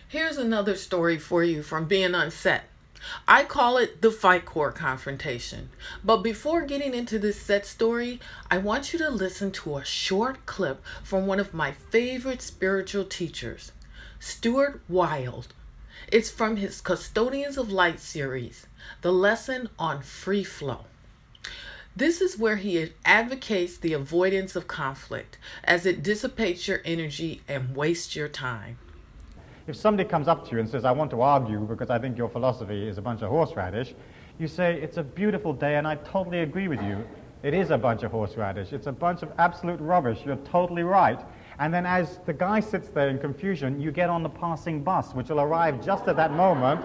Here's another story for you from being on set. I call it the Ficore Confrontation. But before getting into this set story, I want you to listen to a short clip from one of my favorite spiritual teachers, Stuart Wilde. It's from his Custodians of Light series, the lesson on free flow. This is where he advocates the avoidance of conflict as it dissipates your energy and wastes your time. If somebody comes up to you and says, I want to argue because I think your philosophy is a bunch of horseradish, you say, it's a beautiful day and I totally agree with you. It is a bunch of horseradish. It's a bunch of absolute rubbish. You're totally right. And then as the guy sits there in confusion, you get on the passing bus, which will arrive just at that moment,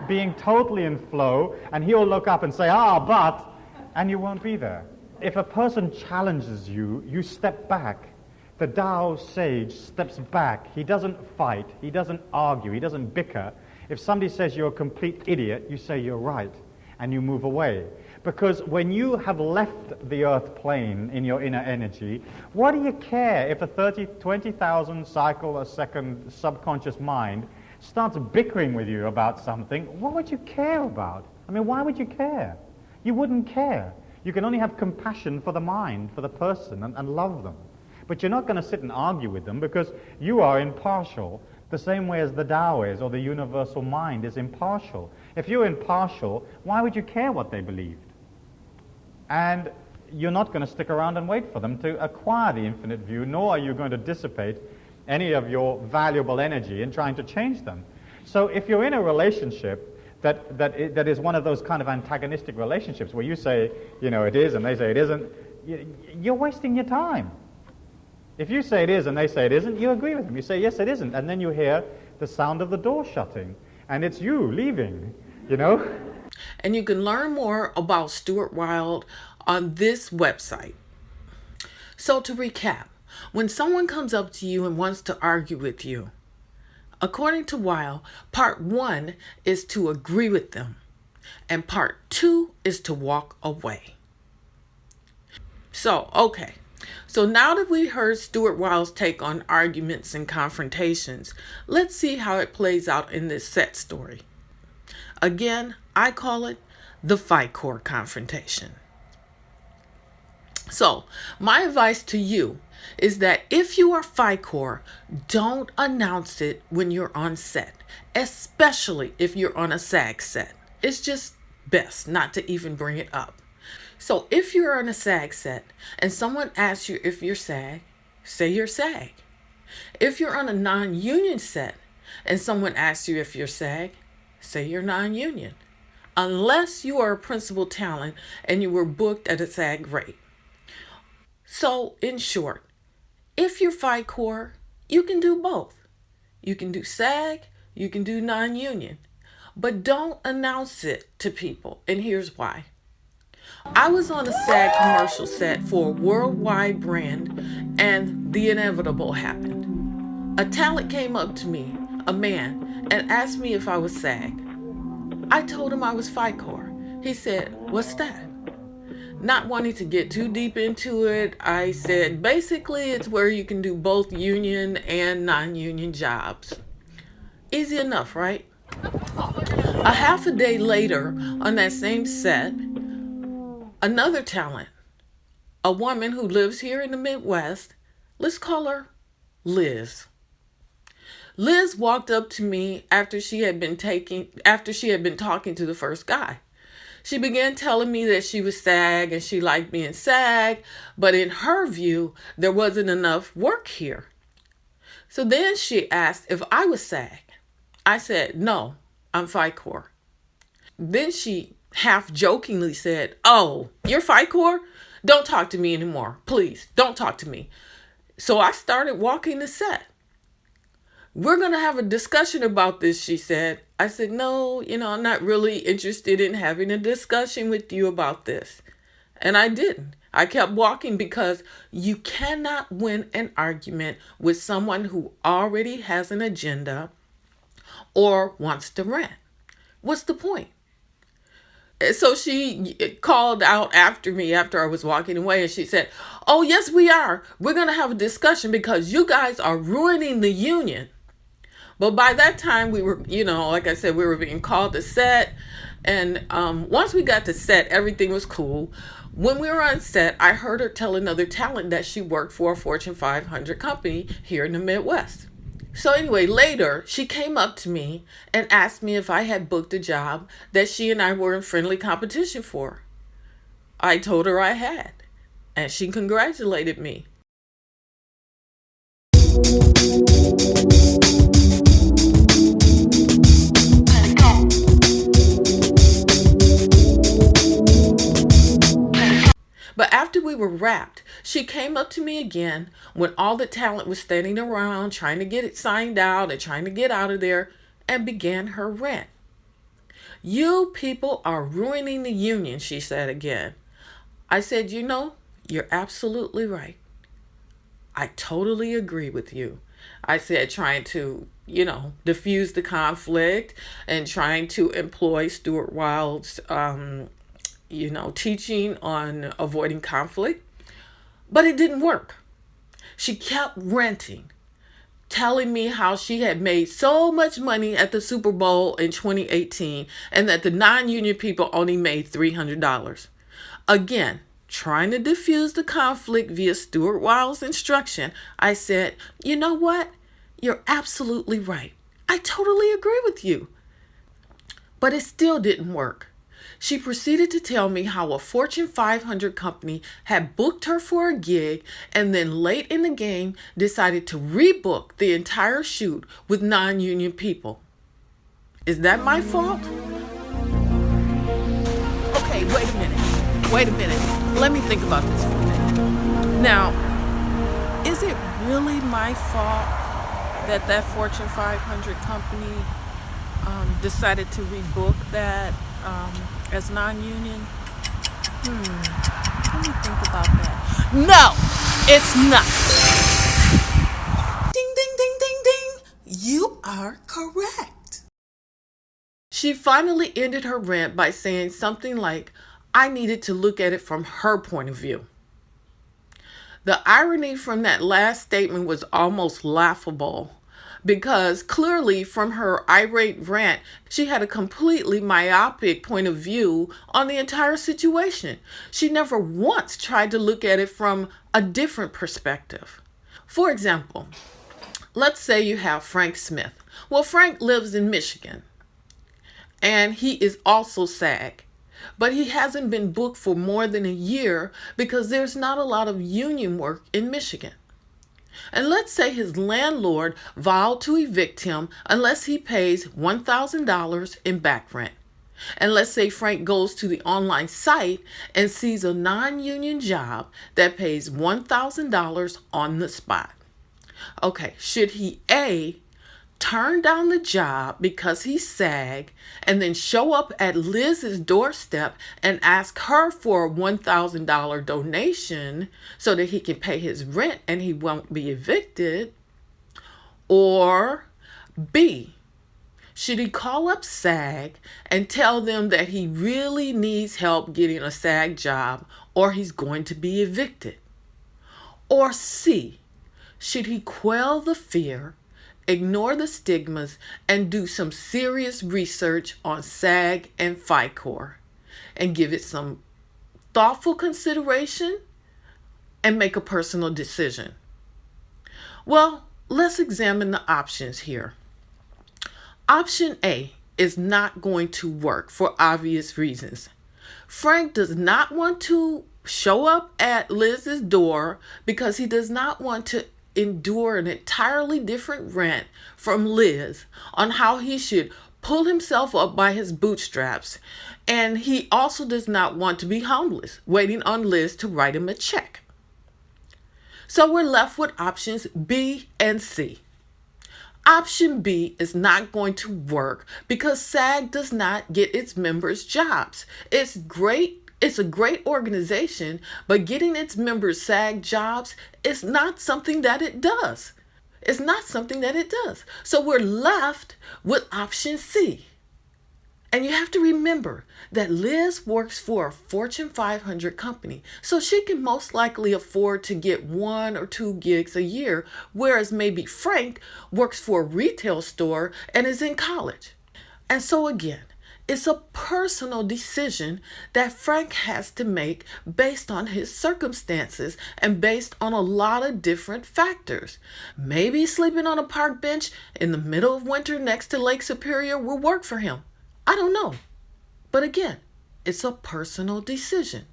being totally in flow, and he'll look up and say, but, and you won't be there. If a person challenges you, you step back. The Tao sage steps back. He doesn't fight. He doesn't argue. He doesn't bicker. If somebody says you're a complete idiot, you say you're right, and you move away. Because when you have left the earth plane in your inner energy, what do you care if a 20,000 cycle a second subconscious mind starts bickering with you about something? What would you care about? I mean, why would you care? You wouldn't care. You can only have compassion for the mind, for the person, and love them. But you're not going to sit and argue with them because you are impartial, the same way as the Tao is, or the universal mind is impartial. If you're impartial, why would you care what they believed? And you're not going to stick around and wait for them to acquire the infinite view, nor are you going to dissipate any of your valuable energy in trying to change them. So if you're in a relationship that is one of those kind of antagonistic relationships where you say, it is, and they say it isn't, you're wasting your time. If you say it is and they say it isn't, you agree with them. You say, yes, it isn't. And then you hear the sound of the door shutting. And it's you leaving, And you can learn more about Stuart Wilde on this website. So to recap, when someone comes up to you and wants to argue with you, according to Wilde, part 1 is to agree with them. And part 2 is to walk away. So now that we heard Stuart Wilde's take on arguments and confrontations, let's see how it plays out in this set story. Again, I call it the Ficore Confrontation. So, my advice to you is that if you are Ficore, don't announce it when you're on set, especially if you're on a SAG set. It's just best not to even bring it up. So if you're on a SAG set and someone asks you if you're SAG, say you're SAG. If you're on a non-union set and someone asks you if you're SAG, say you're non-union. Unless you are a principal talent and you were booked at a SAG rate. So in short, if you're Ficore, you can do both. You can do SAG, you can do non-union. But don't announce it to people, and here's why. I was on a SAG commercial set for a worldwide brand, and the inevitable happened. A talent came up to me, a man, and asked me if I was SAG. I told him I was Ficore. He said, "What's that?" Not wanting to get too deep into it, I said, basically it's where you can do both union and non-union jobs. Easy enough, right? A half a day later, on that same set, another talent, a woman who lives here in the Midwest, let's call her Liz. Liz walked up to me after she had been talking to the first guy. She began telling me that she was SAG and she liked being SAG, but in her view, there wasn't enough work here. So then she asked if I was SAG. I said, no, I'm Ficore. Then she half jokingly said, "Oh, you're Ficore? Don't talk to me anymore. Please, don't talk to me." So I started walking the set. "We're going to have a discussion about this," she said. I said, "No, I'm not really interested in having a discussion with you about this." And I didn't. I kept walking because you cannot win an argument with someone who already has an agenda or wants to rant. What's the point? So she called out after me after I was walking away, and she said, "Oh, yes, we are. We're going to have a discussion because you guys are ruining the union." But by that time, we were, like I said, we were being called to set. And once we got to set, everything was cool. When we were on set, I heard her tell another talent that she worked for a Fortune 500 company here in the Midwest. So anyway, later, she came up to me and asked me if I had booked a job that she and I were in friendly competition for. I told her I had, and she congratulated me. But after we were wrapped, she came up to me again when all the talent was standing around trying to get it signed out and trying to get out of there, and began her rant. "You people are ruining the union," she said again. I said, you're absolutely right. I totally agree with you. I said, trying to, diffuse the conflict and trying to employ Stuart Wilde's, teaching on avoiding conflict. But it didn't work. She kept ranting, telling me how she had made so much money at the Super Bowl in 2018 and that the non-union people only made $300. Again, trying to diffuse the conflict via Stuart Wilde's instruction, I said, you know what? You're absolutely right. I totally agree with you. But it still didn't work. She proceeded to tell me how a Fortune 500 company had booked her for a gig and then late in the game decided to rebook the entire shoot with non-union people. Is that my fault? Okay, wait a minute. Let me think about this for a minute. Now, is it really my fault that Fortune 500 company decided to rebook that as non-union? Let me think about that. No, it's not. Ding, ding, ding, ding, ding. You are correct. She finally ended her rant by saying something like, I needed to look at it from her point of view. The irony from that last statement was almost laughable, because clearly from her irate rant, she had a completely myopic point of view on the entire situation. She never once tried to look at it from a different perspective. For example, let's say you have Frank Smith. Well, Frank lives in Michigan, and he is also SAG. But he hasn't been booked for more than a year because there's not a lot of union work in Michigan. And let's say his landlord vowed to evict him unless he pays $1,000 in back rent. And let's say Frank goes to the online site and sees a non-union job that pays $1,000 on the spot. Okay, should he A, turn down the job because he's SAG and then show up at Liz's doorstep and ask her for a $1,000 donation so that he can pay his rent and he won't be evicted? Or B, should he call up SAG and tell them that he really needs help getting a SAG job or he's going to be evicted? Or C, should he quell the fear, ignore the stigmas, and do some serious research on SAG and Ficore and give it some thoughtful consideration and make a personal decision? Well, let's examine the options here. Option A is not going to work for obvious reasons. Frank does not want to show up at Liz's door because he does not want to endure an entirely different rant from Liz on how he should pull himself up by his bootstraps. And he also does not want to be homeless, waiting on Liz to write him a check. So we're left with options B and C. Option B is not going to work because SAG does not get its members jobs. It's a great organization, but getting its members SAG jobs is not something that it does. So we're left with option C. And you have to remember that Liz works for a Fortune 500 company, so she can most likely afford to get 1 or 2 gigs a year, whereas maybe Frank works for a retail store and is in college. And so, again, it's a personal decision that Frank has to make based on his circumstances and based on a lot of different factors. Maybe sleeping on a park bench in the middle of winter next to Lake Superior will work for him. I don't know. But again, it's a personal decision.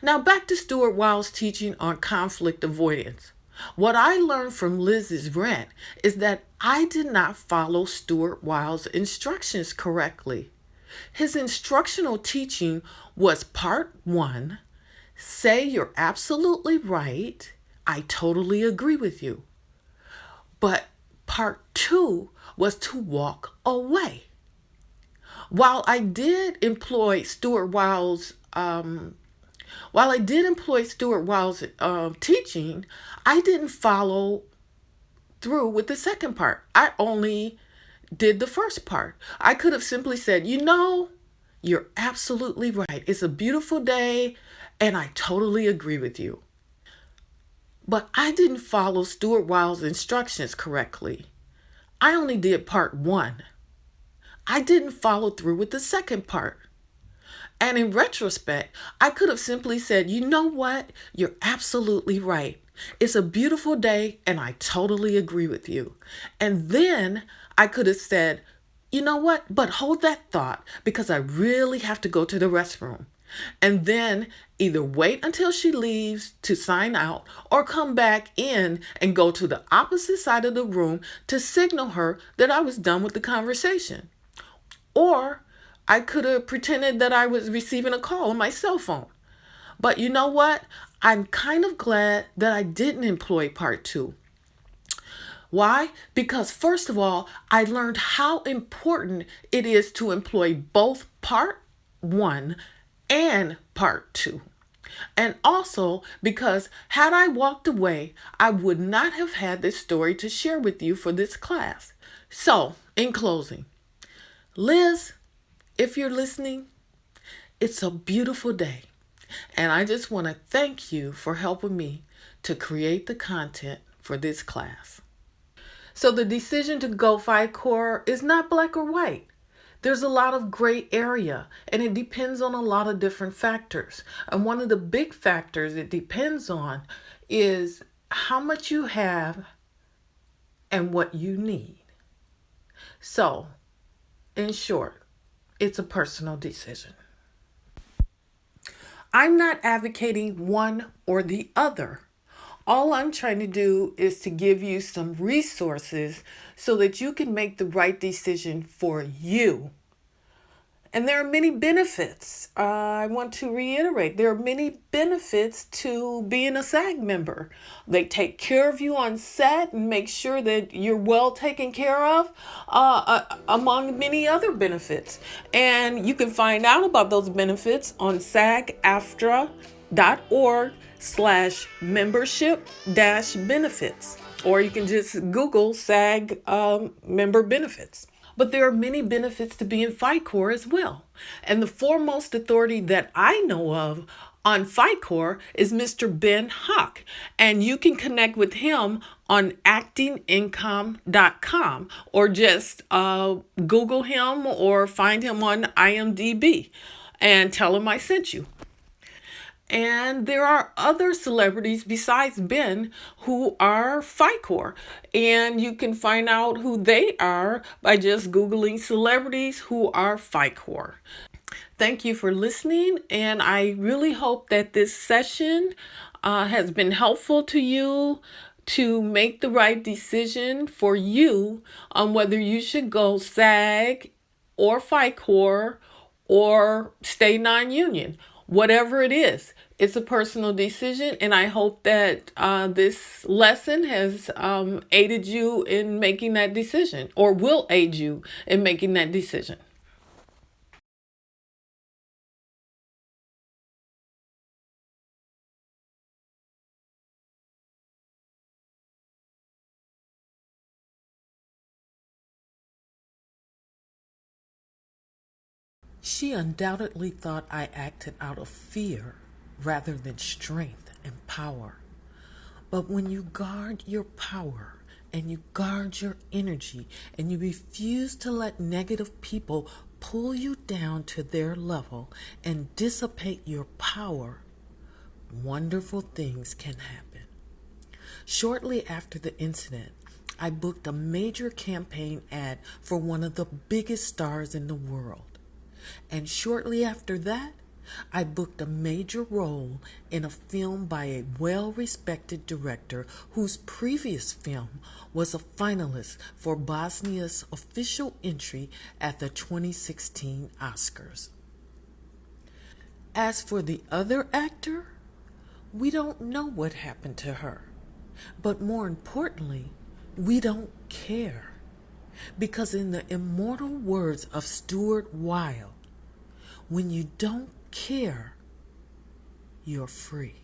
Now, back to Stuart Wild's teaching on conflict avoidance. What I learned from Liz's rant is that I did not follow Stuart Wild's instructions correctly. His instructional teaching was part one, say you're absolutely right, I totally agree with you. But part two was to walk away. While I did employ Stuart Wild's teaching, I didn't follow through with the second part. I only did the first part. I could have simply said, you're absolutely right. It's a beautiful day, and I totally agree with you. But I didn't follow Stuart Wild's instructions correctly. I only did part one. I didn't follow through with the second part. And in retrospect, I could have simply said, you know what? You're absolutely right. It's a beautiful day, and I totally agree with you. And then I could have said, you know what? But hold that thought, because I really have to go to the restroom. And then either wait until she leaves to sign out or come back in and go to the opposite side of the room to signal her that I was done with the conversation. Or I could have pretended that I was receiving a call on my cell phone. But you know what? I'm kind of glad that I didn't employ part two. Why? Because first of all, I learned how important it is to employ both part one and part two. And also because had I walked away, I would not have had this story to share with you for this class. So, in closing, Liz, if you're listening, it's a beautiful day. And I just want to thank you for helping me to create the content for this class. So the decision to go Ficore is not black or white. There's a lot of gray area, and it depends on a lot of different factors. And one of the big factors it depends on is how much you have and what you need. So, in short, it's a personal decision. I'm not advocating one or the other. All I'm trying to do is to give you some resources so that you can make the right decision for you. And there are many benefits. I want to reiterate, there are many benefits to being a SAG member. They take care of you on set and make sure that you're well taken care of, among many other benefits. And you can find out about those benefits on sagaftra.org/membership-benefits. Or you can just Google SAG member benefits. But there are many benefits to being Ficore as well. And the foremost authority that I know of on Ficore is Mr. Ben Hawk. And you can connect with him on actingincome.com or just Google him or find him on IMDb and tell him I sent you. And there are other celebrities besides Ben who are Ficore. And you can find out who they are by just Googling celebrities who are Ficore. Thank you for listening. And I really hope that this session has been helpful to you to make the right decision for you on whether you should go SAG or Ficore or stay non-union. Whatever it is, it's a personal decision, and I hope that this lesson has aided you in making that decision, or will aid you in making that decision. She undoubtedly thought I acted out of fear rather than strength and power. But when you guard your power and you guard your energy and you refuse to let negative people pull you down to their level and dissipate your power, wonderful things can happen. Shortly after the incident, I booked a major campaign ad for one of the biggest stars in the world. And shortly after that, I booked a major role in a film by a well-respected director whose previous film was a finalist for Bosnia's official entry at the 2016 Oscars. As for the other actor, we don't know what happened to her. But more importantly, we don't care. Because in the immortal words of Stuart Wilde, when you don't care, you're free.